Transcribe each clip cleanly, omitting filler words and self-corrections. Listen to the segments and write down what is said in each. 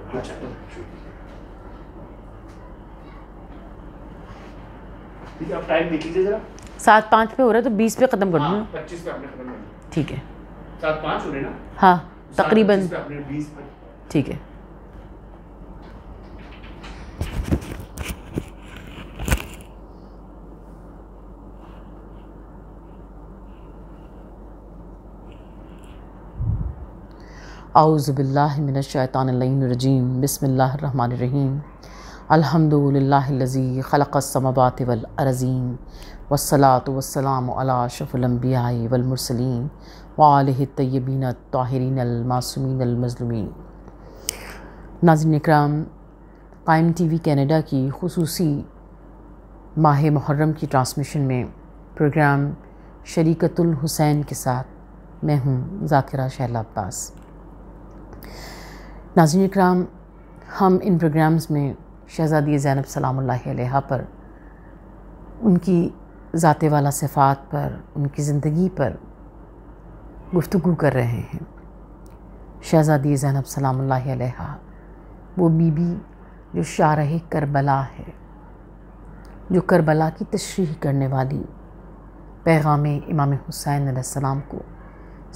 اچھا ٹھیک ہے، آپ ٹائم دیکھ لیجیے ذرا. 7:05 پہ ہو رہا ہے تو 20 پہ ختم کر دوں. 25 پہ آپ نے ختم کرنا. ٹھیک ہے. 7:05 ہو رہے نا. ہاں تقریباً. 20 پہ. ٹھیک ہے. اعوذ باللہ من الشیطان اللعین الرجیم. بسم اللہ الرحمن الرحیم. الحمد للہ الذی خلق السماوات والارضین والصلاة والسلام علی اشرف الانبیاء والمرسلین وآلہ الطیبین الطاہرین المعصومین المظلومین. ناظرین اکرام، قائم ٹی وی کینیڈا کی خصوصی ماہ محرم کی ٹرانسمیشن میں پروگرام شریکت الحسین کے ساتھ میں ہوں ذاکرہ شہلا عباس. ناظرین اکرام، ہم ان پروگرامز میں شہزادی زینب سلام اللہ علیہا پر، ان کی ذات والا صفات پر، ان کی زندگی پر گفتگو کر رہے ہیں. شہزادی زینب سلام اللہ علیہا وہ بی بی جو شارح کربلا ہے، جو کربلا کی تشریح کرنے والی، پیغام امام حسین علیہ السلام کو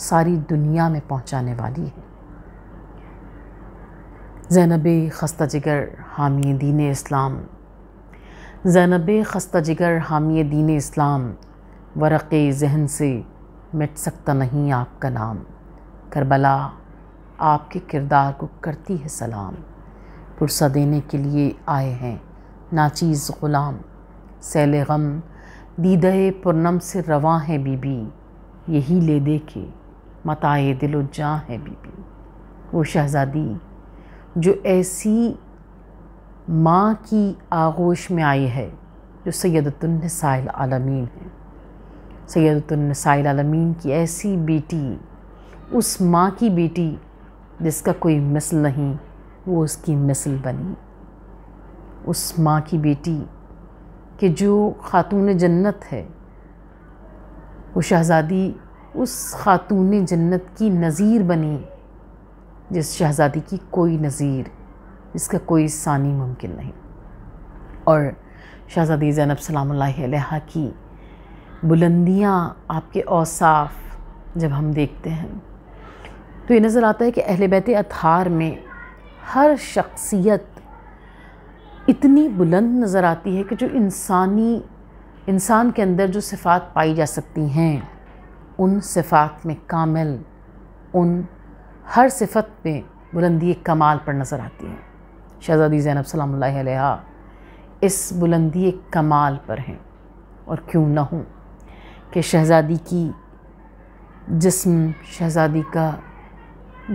ساری دنیا میں پہنچانے والی ہے. زینب خستہ جگر حامی دین اسلام، زینب خستہ جگر حامی دین اسلام، ورق ذہن سے مٹ سکتا نہیں آپ کا نام. کربلا آپ کے کردار کو کرتی ہے سلام، پرسہ دینے کے لیے آئے ہیں ناچیز غلام. سیل غم دیدہ پرنم سے رواں ہے بی بی، یہی لے دے کے متاع دل و جاں ہے بی بی. وہ شہزادی جو ایسی ماں کی آغوش میں آئی ہے، جو سیدۃ النساء العالمین ہے. سیدۃ النساء العالمین کی ایسی بیٹی، اس ماں کی بیٹی جس کا کوئی مثل نہیں، وہ اس کی مثل بنی. اس ماں کی بیٹی کہ جو خاتون جنت ہے، وہ شہزادی اس خاتون جنت کی نظیر بنی جس شہزادی کی کوئی نظیر، جس کا کوئی ثانی ممکن نہیں. اور شہزادی زینب سلام اللہ علیہا کی بلندیاں، آپ کے اوصاف جب ہم دیکھتے ہیں تو یہ نظر آتا ہے کہ اہل بیت اطہار میں ہر شخصیت اتنی بلند نظر آتی ہے کہ جو انسان کے اندر جو صفات پائی جا سکتی ہیں، ان صفات میں کامل، ان ہر صفت میں بلندی کمال پر نظر آتی ہیں. شہزادی زینب سلام اللہ علیہا اس بلندی کمال پر ہیں. اور کیوں نہ ہوں کہ شہزادی کی جسم، شہزادی کا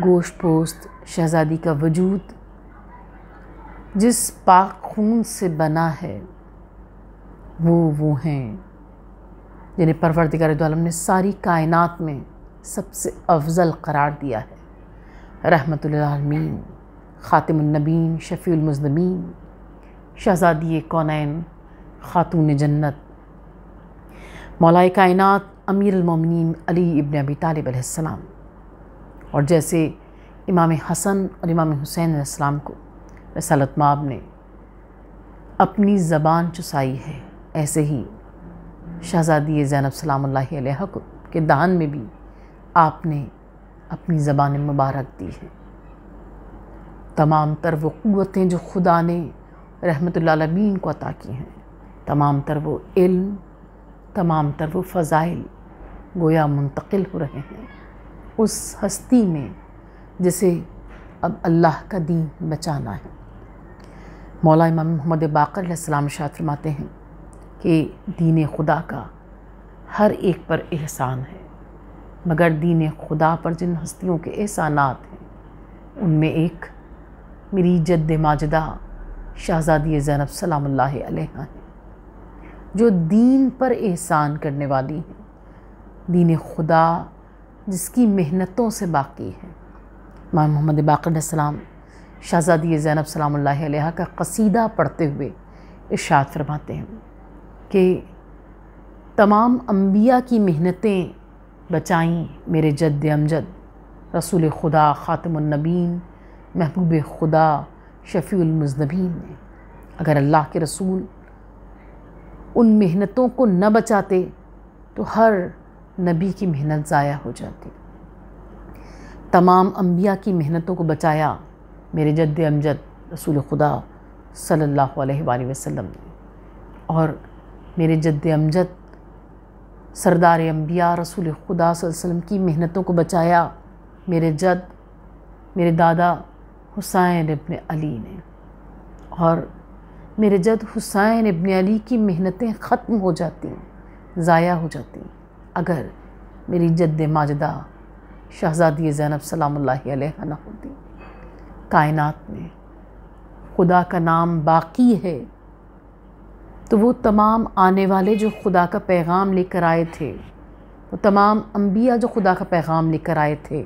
گوشت پوست، شہزادی کا وجود جس پاک خون سے بنا ہے، وہ ہیں جنہیں پروردگار دو عالم نے ساری کائنات میں سب سے افضل قرار دیا ہے. رحمت للعالمین، خاتم النبین، شفیع المذنبین، شہزادی کونین، خاتون جنت، مولا کائنات امیر المومنین علی ابن ابی طالب علیہ السلام. اور جیسے امام حسن اور امام حسین علیہ السلام کو رسالت مآب نے اپنی زبان چسائی ہے، ایسے ہی شہزادی زینب سلام اللہ علیہا کو کے دہن میں بھی آپ نے اپنی زبان مبارک دی ہے. تمام تر وہ قوتیں جو خدا نے رحمت للعالمین کو عطا کی ہیں، تمام تر وہ علم، تمام تر وہ فضائل گویا منتقل ہو رہے ہیں اس ہستی میں جسے اب اللہ کا دین بچانا ہے. مولا امام محمد باقر علیہ السلام ارشاد فرماتے ہیں کہ دین خدا کا ہر ایک پر احسان ہے، مگر دین خدا پر جن ہستیوں کے احسانات ہیں ان میں ایک میری جد ماجدہ شہزادی زینب سلام اللہ علیہا ہیں، جو دین پر احسان کرنے والی ہیں، دین خدا جس کی محنتوں سے باقی ہے. امام محمد باقر علیہ السلام شہزادی زینب سلام اللہ علیہا کا قصیدہ پڑھتے ہوئے ارشاد فرماتے ہیں کہ تمام انبیاء کی محنتیں بچائیں میرے جد امجد رسول خدا خاتم النبین محبوب خدا شفیع المذنبین نے۔ اگر اللہ کے رسول ان محنتوں کو نہ بچاتے تو ہر نبی کی محنت ضائع ہو جاتی۔ تمام انبیاء کی محنتوں کو بچایا میرے جد امجد رسول خدا صلی اللہ علیہ وآلہ وسلم نے، اور میرے جد امجد سردار انبیاء رسول خدا صلی اللہ علیہ وسلم کی محنتوں کو بچایا میرے دادا حسین ابن علی نے، اور میرے جد حسین ابن علی کی محنتیں ختم ہو جاتی ہیں، ضائع ہو جاتی ہیں اگر میری جد ماجدہ شہزادی زینب سلام اللہ علیہا نہ ہوتی۔ کائنات میں خدا کا نام باقی ہے تو وہ تمام آنے والے جو خدا کا پیغام لے کر آئے تھے، وہ تمام انبیاء جو خدا کا پیغام لے کر آئے تھے،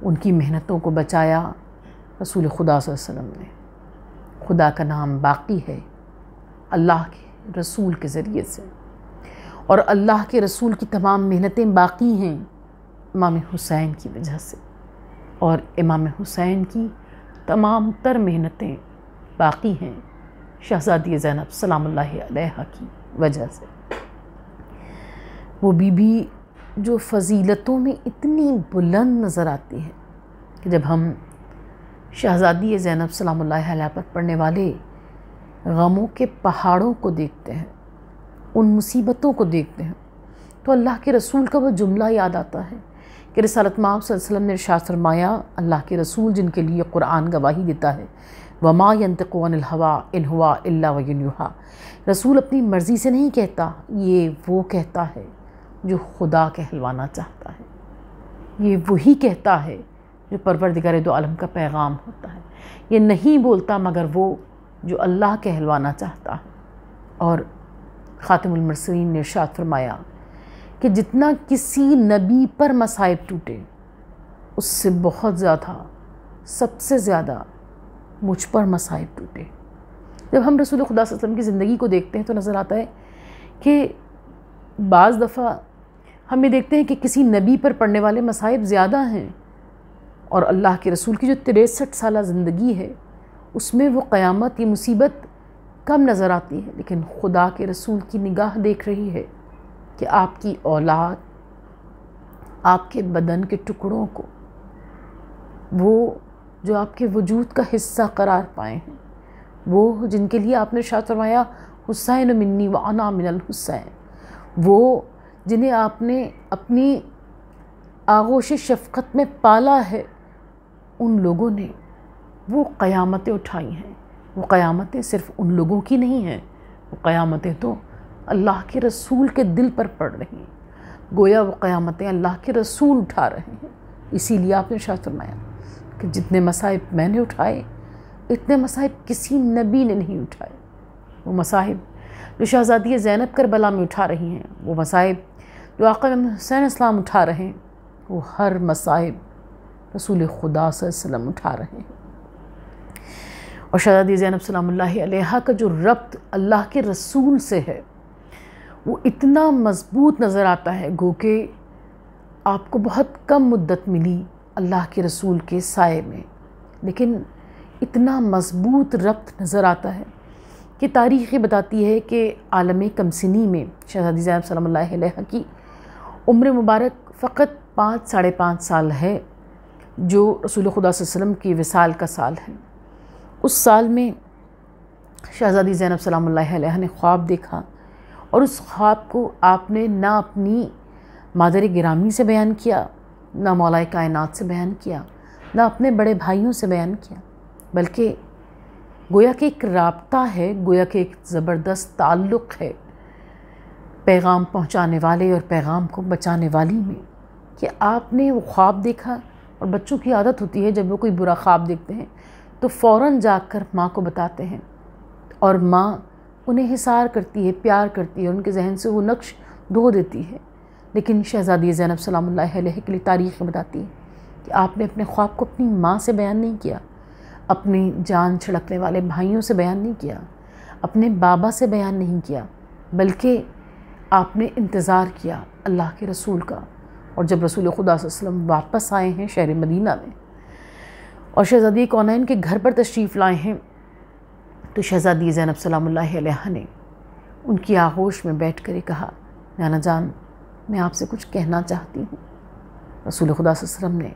ان کی محنتوں کو بچایا رسول خدا صلی اللہ علیہ وسلم نے۔ خدا کا نام باقی ہے اللہ کے رسول کے ذریعے سے، اور اللہ کے رسول کی تمام محنتیں باقی ہیں امام حسین کی وجہ سے، اور امام حسین کی تمام تر محنتیں باقی ہیں شہزادی زینب سلام اللہ علیہا کی وجہ سے۔ وہ بی بی جو فضیلتوں میں اتنی بلند نظر آتی ہے کہ جب ہم شہزادی زینب سلام اللہ علیہا پر پڑنے والے غموں کے پہاڑوں کو دیکھتے ہیں، ان مصیبتوں کو دیکھتے ہیں، تو اللہ کے رسول کا وہ جملہ یاد آتا ہے کہ رسالت مآب صلی اللہ علیہ وسلم نے ارشاد فرمایا، اللہ کے رسول جن کے لیے قرآن گواہی دیتا ہے، وَمَا يَنْتِقُ عَنِ الْهَوَىٰ إِنْ هُوَ إِلَّا وَحْيٌ يُوحَىٰ، رسول اپنی مرضی سے نہیں کہتا، یہ وہ کہتا ہے جو خدا کہلوانا چاہتا ہے، یہ وہی کہتا ہے جو پروردگار دو عالم کا پیغام ہوتا ہے، یہ نہیں بولتا مگر وہ جو اللہ کہلوانا چاہتا ہے۔ اور خاتم المرسلین نے ارشاد فرمایا کہ جتنا کسی نبی پر مصائب ٹوٹے اس سے بہت زیادہ، سب سے زیادہ مجھ پر مصائب ٹوٹے۔ جب ہم رسول خدا صلی اللہ علیہ وسلم کی زندگی کو دیکھتے ہیں تو نظر آتا ہے کہ بعض دفعہ ہم یہ دیکھتے ہیں کہ کسی نبی پر پڑنے والے مصائب زیادہ ہیں، اور اللہ کے رسول کی جو 63 سالہ زندگی ہے اس میں وہ قیامت، یہ مصیبت کم نظر آتی ہے، لیکن خدا کے رسول کی نگاہ دیکھ رہی ہے کہ آپ کی اولاد، آپ کے بدن کے ٹکڑوں کو، وہ جو آپ کے وجود کا حصہ قرار پائے ہیں، وہ جن کے لیے آپ نے ارشاد فرمایا حسین منی وانا من الحسین، وہ جنہیں آپ نے اپنی آغوش شفقت میں پالا ہے، ان لوگوں نے وہ قیامتیں اٹھائی ہیں۔ وہ قیامتیں صرف ان لوگوں کی نہیں ہیں، وہ قیامتیں تو اللہ کے رسول کے دل پر پڑ رہی ہیں، گویا وہ قیامتیں اللہ کے رسول اٹھا رہے ہیں۔ اسی لیے آپ نے ارشاد فرمایا کہ جتنے مصائب میں نے اٹھائے اتنے مصائب کسی نبی نے نہیں اٹھائے۔ وہ مصائب جو شہزادی زینب کربلا میں اٹھا رہی ہیں، وہ مصائب جو آقا حسین اسلام اٹھا رہے ہیں، وہ ہر مصائب رسول خدا صلی اللہ علیہ وسلم اٹھا رہے ہیں۔ اور شہزادی زینب سلام اللہ علیہا کا جو ربط اللہ کے رسول سے ہے وہ اتنا مضبوط نظر آتا ہے، گو کہ آپ کو بہت کم مدت ملی اللہ کے رسول کے سائے میں، لیکن اتنا مضبوط ربط نظر آتا ہے کہ تاریخ یہ بتاتی ہے کہ عالم کمسنی میں شہزادی زینب سلام اللہ علیہا کی عمر مبارک فقط 5-5.5 سال ہے، جو رسول خدا صلی اللہ علیہ وسلم کی وصال کا سال ہے۔ اس سال میں شہزادی زینب سلام اللہ علیہا نے خواب دیکھا، اور اس خواب کو آپ نے نہ اپنی مادر گرامی سے بیان کیا، نہ مولا کائنات سے بیان کیا، نہ اپنے بڑے بھائیوں سے بیان کیا، بلکہ گویا کہ ایک رابطہ ہے، گویا کہ ایک زبردست تعلق ہے پیغام پہنچانے والے اور پیغام کو بچانے والی میں، کہ آپ نے وہ خواب دیکھا، اور بچوں کی عادت ہوتی ہے جب وہ کوئی برا خواب دیکھتے ہیں تو فوراً جا کر ماں کو بتاتے ہیں، اور ماں انہیں حصار کرتی ہے، پیار کرتی ہے، ان کے ذہن سے وہ نقش دھو دیتی ہے۔ لیکن شہزادی زینب سلام اللہ علیہ کے لیے تاریخ بتاتی ہے کہ آپ نے اپنے خواب کو اپنی ماں سے بیان نہیں کیا، اپنی جان چھڑکنے والے بھائیوں سے بیان نہیں کیا، اپنے بابا سے بیان نہیں کیا، بلکہ آپ نے انتظار کیا اللہ کے رسول کا۔ اور جب رسول خدا صلی اللہ علیہ وسلم واپس آئے ہیں شہر مدینہ میں، اور شہزادی کونین کے گھر پر تشریف لائے ہیں تو شہزادی زینب سلام اللہ علیہا نے ان کی آغوش میں بیٹھ کر کہا، نانا جان میں آپ سے کچھ کہنا چاہتی ہوں۔ رسول خدا صلی اللہ علیہ وسلم نے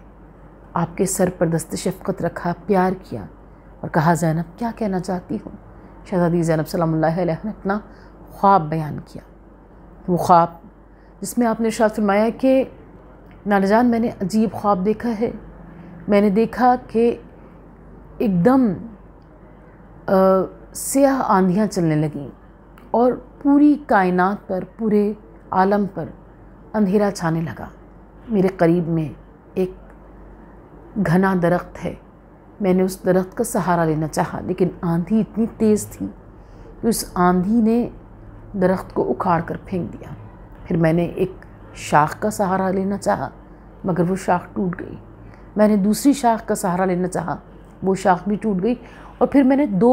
آپ کے سر پر دست شفقت رکھا، پیار کیا اور کہا، زینب کیا کہنا چاہتی ہوں؟ شہزادی زینب سلام اللہ علیہا نے اپنا خواب بیان کیا، وہ خواب جس میں آپ نے ارشاد فرمایا کہ نانا جان میں نے عجیب خواب دیکھا ہے، میں نے دیکھا کہ ایک دم سیاہ آندھیاں چلنے لگیں اور پوری کائنات پر، پورے عالم پر اندھیرا چھانے لگا۔ میرے قریب میں ایک گھنا درخت ہے، میں نے اس درخت کا سہارا لینا چاہا لیکن آندھی اتنی تیز تھی کہ اس آندھی نے درخت کو اکھاڑ کر پھینک دیا۔ پھر میں نے ایک شاخ کا سہارا لینا چاہا مگر وہ شاخ ٹوٹ گئی۔ میں نے دوسری شاخ کا سہارا لینا چاہا، وہ شاخ بھی ٹوٹ گئی، اور پھر میں نے دو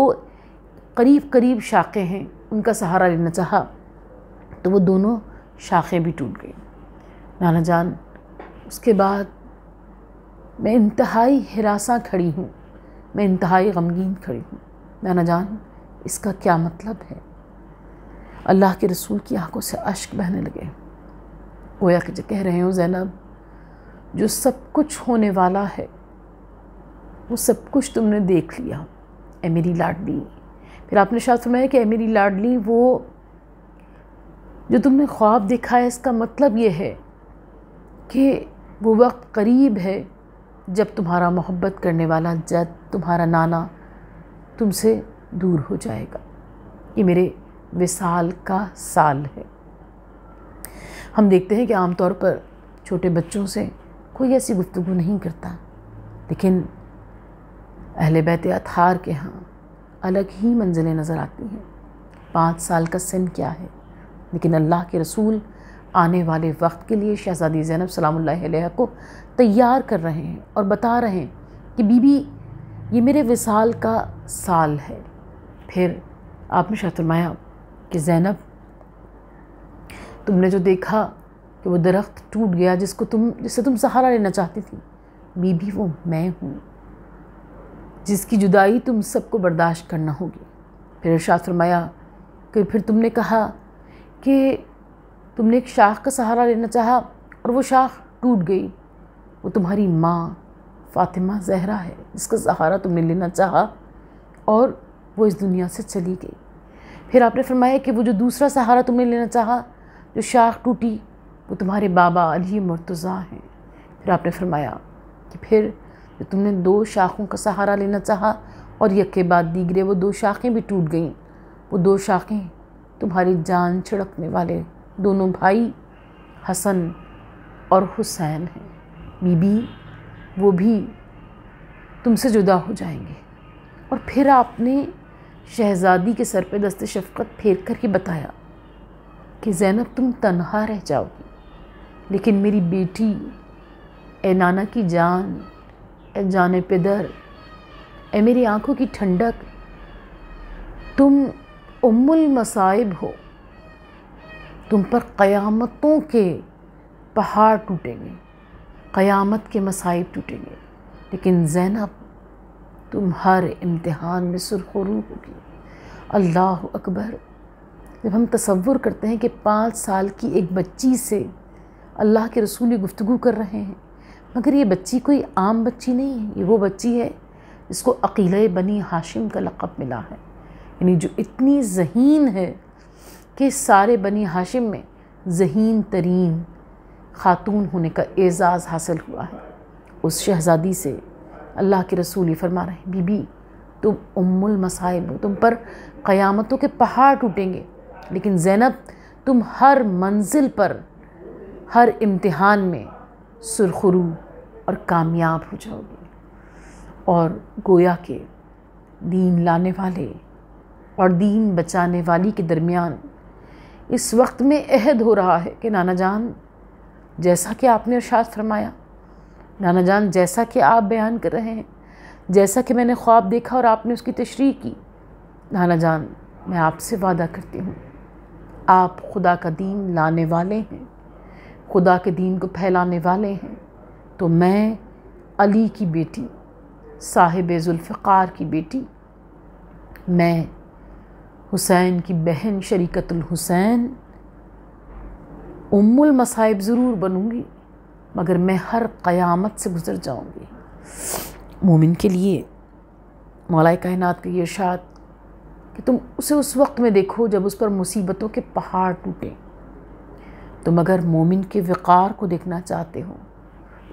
قریب شاخیں ہیں ان کا سہارا لینا چاہا تو وہ دونوں شاخیں بھی ٹوٹ گئیں۔ نانا جان اس کے بعد میں انتہائی ہراساں کھڑی ہوں، میں انتہائی غمگین کھڑی ہوں۔ نانا جان اس کا کیا مطلب ہے؟ اللہ کے رسول کی آنکھوں سے اشک بہنے لگے، گویا کہ جو کہہ رہے ہوں، زینب جو سب کچھ ہونے والا ہے وہ سب کچھ تم نے دیکھ لیا، اے میری لاڈلی۔ پھر آپ نے ارشاد فرمایا کہ اے میری لاڈلی، وہ جو تم نے خواب دیکھا ہے اس کا مطلب یہ ہے کہ وہ وقت قریب ہے جب تمہارا محبت کرنے والا جد، تمہارا نانا تم سے دور ہو جائے گا۔ یہ میرے وصال کا سال ہے۔ ہم دیکھتے ہیں کہ عام طور پر چھوٹے بچوں سے کوئی ایسی گفتگو نہیں کرتا، لیکن اہل بیت اطہار کے ہاں الگ ہی منزلیں نظر آتی ہیں۔ 5 سال کا سن کیا ہے، لیکن اللہ کے رسول آنے والے وقت کے لیے شہزادی زینب سلام اللہ علیہا کو تیار کر رہے ہیں اور بتا رہے ہیں کہ بی بی یہ میرے وصال کا سال ہے۔ پھر آپ نے ارشاد فرمایا کہ زینب تم نے جو دیکھا کہ وہ درخت ٹوٹ گیا جس سے تم سہارا لینا چاہتی تھی، بی بی وہ میں ہوں جس کی جدائی تم سب کو برداشت کرنا ہوگی۔ پھر ارشاد فرمایا کہ پھر تم نے کہا کہ تم نے ایک شاخ کا سہارا لینا چاہا اور وہ شاخ ٹوٹ گئی، وہ تمہاری ماں فاطمہ زہرا ہے جس کا سہارا تم نے لینا چاہا اور وہ اس دنیا سے چلی گئی۔ پھر آپ نے فرمایا کہ وہ جو دوسرا سہارا تم نے لینا چاہا، جو شاخ ٹوٹی، وہ تمہارے بابا علی مرتضیٰ ہیں۔ پھر آپ نے فرمایا کہ پھر جو تم نے 2 شاخوں کا سہارا لینا چاہا اور یک کے بعد دیگرے وہ 2 شاخیں بھی ٹوٹ گئیں، وہ 2 شاخیں تمہاری جان چھڑکنے والے دونوں بھائی حسن اور حسین ہیں، بی بی وہ بھی تم سے جدا ہو جائیں گے۔ اور پھر آپ نے شہزادی کے سر پہ دست شفقت پھیر کر کے بتایا کہ زینب تم تنہا رہ جاؤ گی، لیکن میری بیٹی، اے نانا کی جان، اے جان پدر، اے میری آنکھوں کی ٹھنڈک، تم ام المصائب ہو، تم پر قیامتوں کے پہاڑ ٹوٹیں گے، قیامت کے مصائب ٹوٹیں گے، لیکن زینب تم ہر امتحان میں سرخرو ہوگی۔ اللہ اکبر! جب ہم تصور کرتے ہیں کہ 5 سال کی ایک بچی سے اللہ کے رسول یہ گفتگو کر رہے ہیں، مگر یہ بچی کوئی عام بچی نہیں ہے، یہ وہ بچی ہے جس کو عقیلہ بنی ہاشم کا لقب ملا ہے، یعنی جو اتنی ذہین ہے کہ سارے بنی ہاشم میں ذہین ترین خاتون ہونے کا اعزاز حاصل ہوا ہے۔ اس شہزادی سے اللہ کے رسول یہ فرما رہے ہیں، بی بی تم ام المصائب ہو، تم پر قیامتوں کے پہاڑ ٹوٹیں گے، لیکن زینب تم ہر منزل پر، ہر امتحان میں سرخرو اور کامیاب ہو جاؤ گے۔ اور گویا کہ دین لانے والے اور دین بچانے والی کے درمیان اس وقت میں عہد ہو رہا ہے کہ نانا جان جیسا کہ آپ نے ارشاد فرمایا، نانا جان جیسا کہ آپ بیان کر رہے ہیں، جیسا کہ میں نے خواب دیکھا اور آپ نے اس کی تشریح کی، نانا جان میں آپ سے وعدہ کرتی ہوں آپ خدا کا دین لانے والے ہیں، خدا کے دین کو پھیلانے والے ہیں، تو میں علی کی بیٹی صاحب ذوالفقار کی بیٹی، میں حسین کی بہن شریکت الحسین ام المصائب ضرور بنوں گی، مگر میں ہر قیامت سے گزر جاؤں گی۔ مومن کے لیے مولا کائنات کا یہ ارشاد کہ تم اسے اس وقت میں دیکھو جب اس پر مصیبتوں کے پہاڑ ٹوٹیں۔ تم اگر مومن کے وقار کو دیکھنا چاہتے ہو،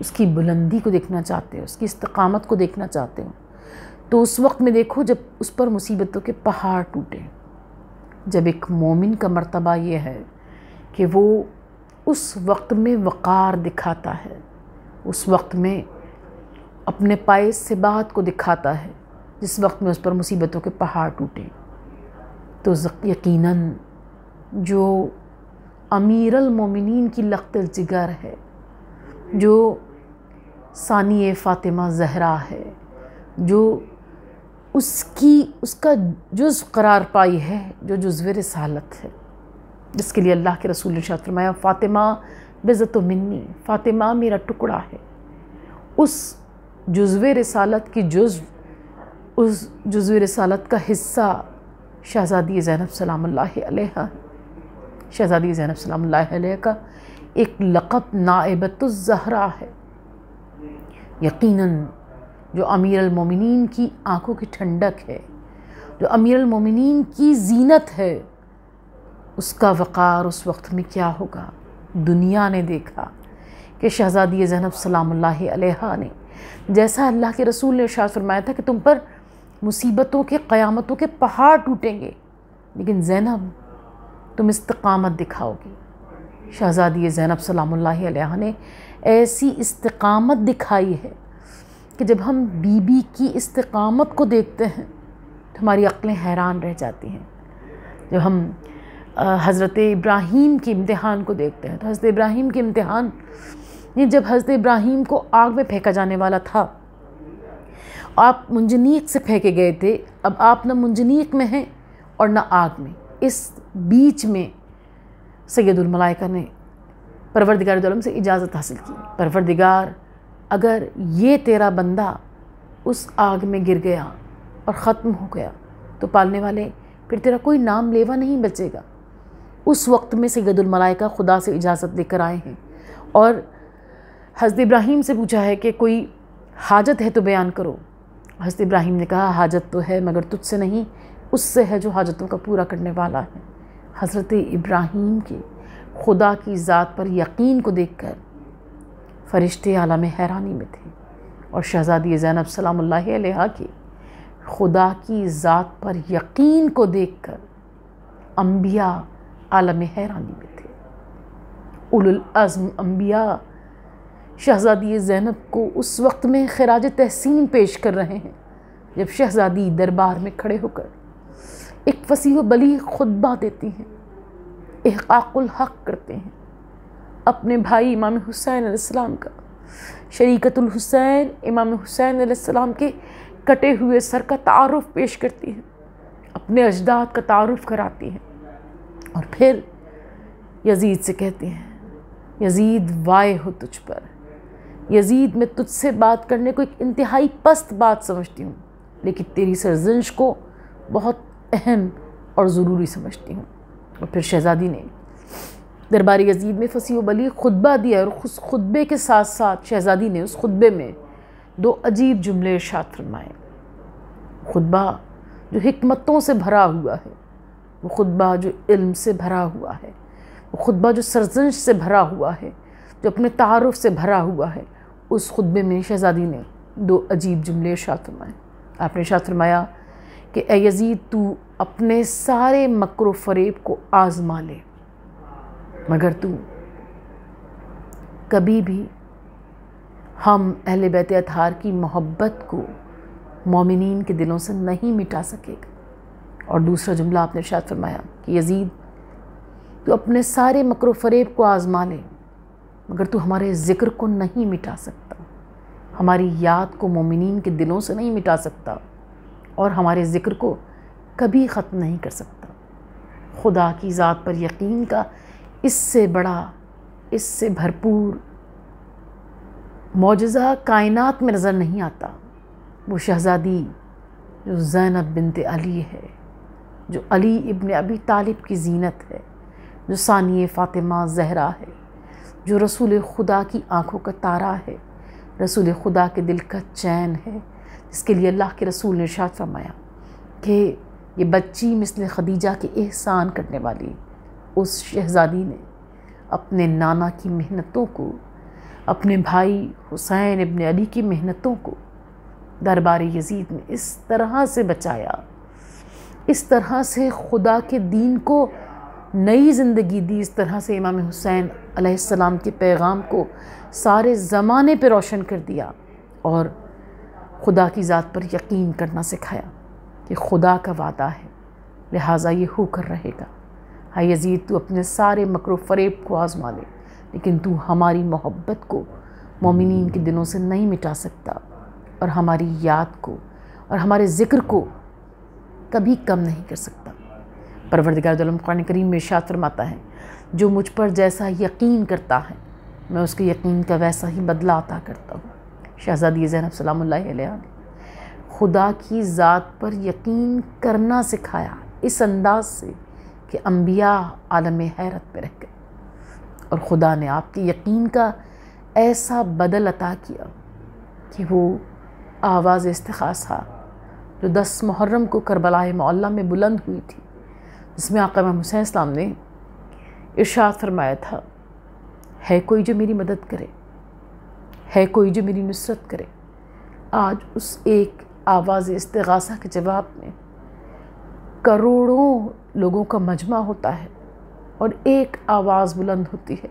اس کی بلندی کو دیکھنا چاہتے ہو، اس کی استقامت کو دیکھنا چاہتے ہو، تو اس وقت میں دیکھو جب اس پر مصیبتوں کے پہاڑ ٹوٹیں۔ جب ایک مومن کا مرتبہ یہ ہے کہ وہ اس وقت میں وقار دکھاتا ہے، اس وقت میں اپنے پائے ثبات کو دکھاتا ہے، جس وقت میں اس پر مصیبتوں کے پہاڑ ٹوٹیں، تو یقیناً جو امیر المومنین کی لخت الجگر ہے، جو ثانی فاطمہ زہرا ہے، جو اس کا جزو قرار پائی ہے، جو جزو رسالت ہے، جس کے لیے اللہ کے رسول نے ارشاد فرمایا فاطمہ بضعۃ منی، فاطمہ میرا ٹکڑا ہے، اس جزو رسالت کی اس جزو رسالت کا حصہ شہزادی زینب سلام اللہ علیہ، شہزادی زینب سلام اللہ علیہ کا ایک لقب نائبۃ الزہرا ہے۔ یقیناً جو امیر المومنین کی آنکھوں کی ٹھنڈک ہے، جو امیر المومنین کی زینت ہے، اس کا وقار اس وقت میں کیا ہوگا۔ دنیا نے دیکھا کہ شہزادی زینب سلام اللہ علیہ نے، جیسا اللہ کے رسول نے ارشاد فرمایا تھا کہ تم پر مصیبتوں کے قیامتوں کے پہاڑ ٹوٹیں گے، لیکن زینب تم استقامت دکھاؤ گی۔ شہزادی زینب سلام اللہ علیہ نے ایسی استقامت دکھائی ہے کہ جب ہم بی بی کی استقامت کو دیکھتے ہیں تو ہماری عقلیں حیران رہ جاتی ہیں۔ جب ہم حضرت ابراہیم کے امتحان کو دیکھتے ہیں تو حضرت ابراہیم کے امتحان، جب حضرت ابراہیم کو آگ میں پھینکا جانے والا تھا، آپ منجنیق سے پھینکے گئے تھے، اب آپ نہ منجنیق میں ہیں اور نہ آگ میں، اس بیچ میں سید الملائکہ نے پروردگار عالم سے اجازت حاصل کی، پروردگار اگر یہ تیرا بندہ اس آگ میں گر گیا اور ختم ہو گیا تو پالنے والے پھر تیرا کوئی نام لیوا نہیں بچے گا۔ اس وقت میں سید الملائکہ خدا سے اجازت لے کر آئے ہیں اور حضرت ابراہیم سے پوچھا ہے کہ کوئی حاجت ہے تو بیان کرو۔ حضرت ابراہیم نے کہا حاجت تو ہے مگر تجھ سے نہیں، اس سے ہے جو حاجتوں کا پورا کرنے والا ہے۔ حضرت ابراہیم کے خدا کی ذات پر یقین کو دیکھ کر فرشتے عالم حیرانی میں تھے، اور شہزادی زینب سلام اللہ علیہ کے خدا کی ذات پر یقین کو دیکھ کر انبیاء عالم حیرانی میں تھے۔ اولو العزم انبیاء شہزادی زینب کو اس وقت میں خراج تحسین پیش کر رہے ہیں جب شہزادی دربار میں کھڑے ہو کر ایک فصیح و بلیغ خطبہ دیتی ہیں، احقاق الحق کرتے ہیں، اپنے بھائی امام حسین علیہ السلام کا، شریکت الحسین امام حسین علیہ السلام کے کٹے ہوئے سر کا تعارف پیش کرتی ہیں، اپنے اجداد کا تعارف کراتی ہیں، اور پھر یزید سے کہتے ہیں یزید وائے ہو تجھ پر، یزید میں تجھ سے بات کرنے کو ایک انتہائی پست بات سمجھتی ہوں، لیکن تیری سرزنش کو بہت اہم اور ضروری سمجھتی ہوں۔ اور پھر شہزادی نے دربار یزید میں فصیح و بلیغ خطبہ دیا، اور اس خطبے کے ساتھ ساتھ شہزادی نے اس خطبے میں دو عجیب جملے ارشاد فرمائے۔ خطبہ جو حکمتوں سے بھرا ہوا ہے، وہ خطبہ جو علم سے بھرا ہوا ہے، وہ خطبہ جو سرزنش سے بھرا ہوا ہے، جو اپنے تعارف سے بھرا ہوا ہے، اس خطبے میں شہزادی نے دو عجیب جملے ارشاد فرمائے۔ آپ نے ارشاد فرمایا کہ اے یزید تو اپنے سارے مکر و فریب کو آزما لے، مگر تو کبھی بھی ہم اہل بیت اطہار کی محبت کو مومنین کے دلوں سے نہیں مٹا سکے گا۔ اور دوسرا جملہ آپ نے ارشاد فرمایا کہ یزید تو اپنے سارے مکر و فریب کو آزما لے، مگر تو ہمارے ذکر کو نہیں مٹا سکتا، ہماری یاد کو مومنین کے دلوں سے نہیں مٹا سکتا، اور ہمارے ذکر کو کبھی ختم نہیں کر سکتا۔ خدا کی ذات پر یقین کا اس سے بڑا، اس سے بھرپور معجزہ کائنات میں نظر نہیں آتا۔ وہ شہزادی جو زینب بنت علی ہے، جو علی ابن ابی طالب کی زینت ہے، جو ثانیہ فاطمہ زہرا ہے، جو رسول خدا کی آنکھوں کا تارا ہے، رسول خدا کے دل کا چین ہے، جس کے لیے اللہ کے رسول نے ارشاد فرمایا کہ یہ بچی مثل خدیجہ کے احسان کرنے والی اس شہزادی نے اپنے نانا کی محنتوں کو، اپنے بھائی حسین ابن علی کی محنتوں کو دربار یزید میں اس طرح سے بچایا، اس طرح سے خدا کے دین کو نئی زندگی دی، اس طرح سے امام حسین علیہ السلام کے پیغام کو سارے زمانے پہ روشن کر دیا، اور خدا کی ذات پر یقین کرنا سکھایا کہ خدا کا وعدہ ہے لہٰذا یہ ہو کر رہے گا۔ ہاں یزید، تو اپنے سارے مکر و فریب کو آزما لے، لیکن تو ہماری محبت کو مومنین کے دلوں سے نہیں مٹا سکتا، اور ہماری یاد کو اور ہمارے ذکر کو کبھی کم نہیں کر سکتا۔ پروردگار عالم قرآن کریم میں ارشاد فرماتا ہے، جو مجھ پر جیسا یقین کرتا ہے میں اس کے یقین کا ویسا ہی بدلہ عطا کرتا ہوں۔ شہزادی زینب سلام اللہ علیہ نے خدا کی ذات پر یقین کرنا سکھایا اس انداز سے کہ انبیاء عالم حیرت پہ رہ گئے، اور خدا نے آپ کے یقین کا ایسا بدل عطا کیا کہ وہ آواز استغاثہ جو 10 محرم کو کربلا معلیٰ میں بلند ہوئی تھی، جس میں آقا امام حسین اسلام نے ارشاد فرمایا تھا، ہے کوئی جو میری مدد کرے، ہے کوئی جو میری نصرت کرے، آج اس ایک آواز استغاثہ کے جواب میں کروڑوں لوگوں کا مجمع ہوتا ہے اور ایک آواز بلند ہوتی ہے،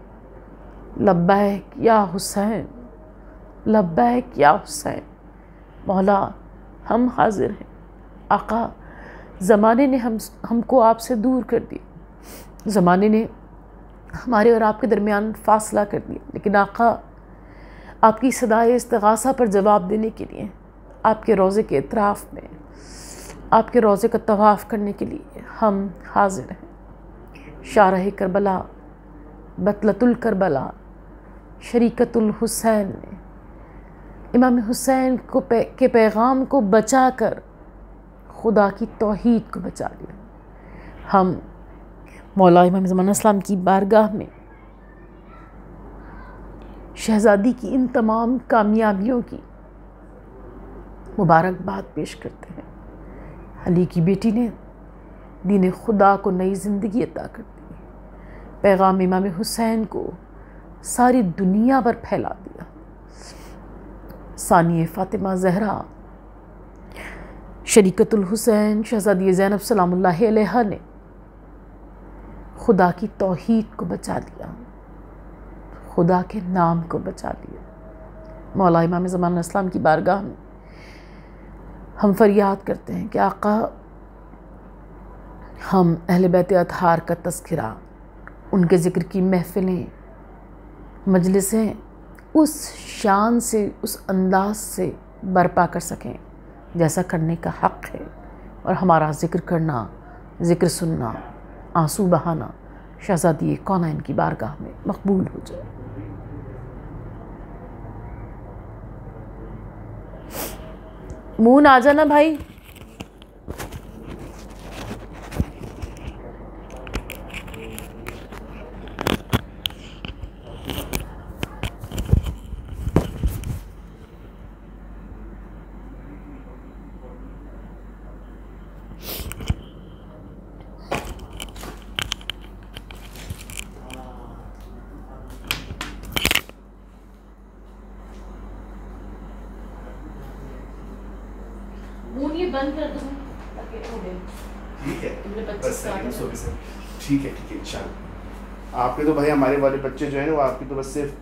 لبیک یا حسین، لبیک یا حسین، مولا ہم حاضر ہیں۔ آقا، زمانے نے ہم کو آپ سے دور کر دیا، زمانے نے ہمارے اور آپ کے درمیان فاصلہ کر دیا، لیکن آقا آپ کی صدائے استغاثہ پر جواب دینے کے لیے آپ کے روضے کے اطراف میں آپ کے روضے کا طواف کرنے کے لیے ہم حاضر ہیں۔ شارح کربلا، بطلۃ الکربلا، شریکت الحسین نے امام حسین کے پیغام کو بچا کر خدا کی توحید کو بچا لیا۔ ہم مولا امام زمانہ اسلام کی بارگاہ میں شہزادی کی ان تمام کامیابیوں کی مبارکباد پیش کرتے ہیں۔ علی کی بیٹی نے دین خدا کو نئی زندگی عطا کر دی، پیغام امام حسین کو ساری دنیا پر پھیلا دیا۔ ثانیہ فاطمہ زہرا، شریکت الحسین شہزادی زینب سلام اللہ علیہ نے خدا کی توحید کو بچا لیا، خدا کے نام کو بچا لیا۔ مولا امام زمانہ اسلام کی بارگاہ میں ہم فریاد کرتے ہیں کہ آقا، ہم اہل بیت اطہار کا تذکرہ، ان کے ذکر کی محفلیں، مجلسیں اس شان سے، اس انداز سے برپا کر سکیں جیسا کرنے کا حق ہے، اور ہمارا ذکر کرنا، ذکر سننا، آنسو بہانا شہزادی کونین کی بارگاہ میں مقبول ہو جائے۔ مون آ جانا بھائی۔ یہ بند کر دوں تاکہ ہو گئے۔ ٹھیک ہے، تم نے 25 بس سال ٹھیک ہے انشاءاللہ۔ آپ کے تو بھائی ہمارے والے بچے جو ہیں وہ آپ کی تو بس صرف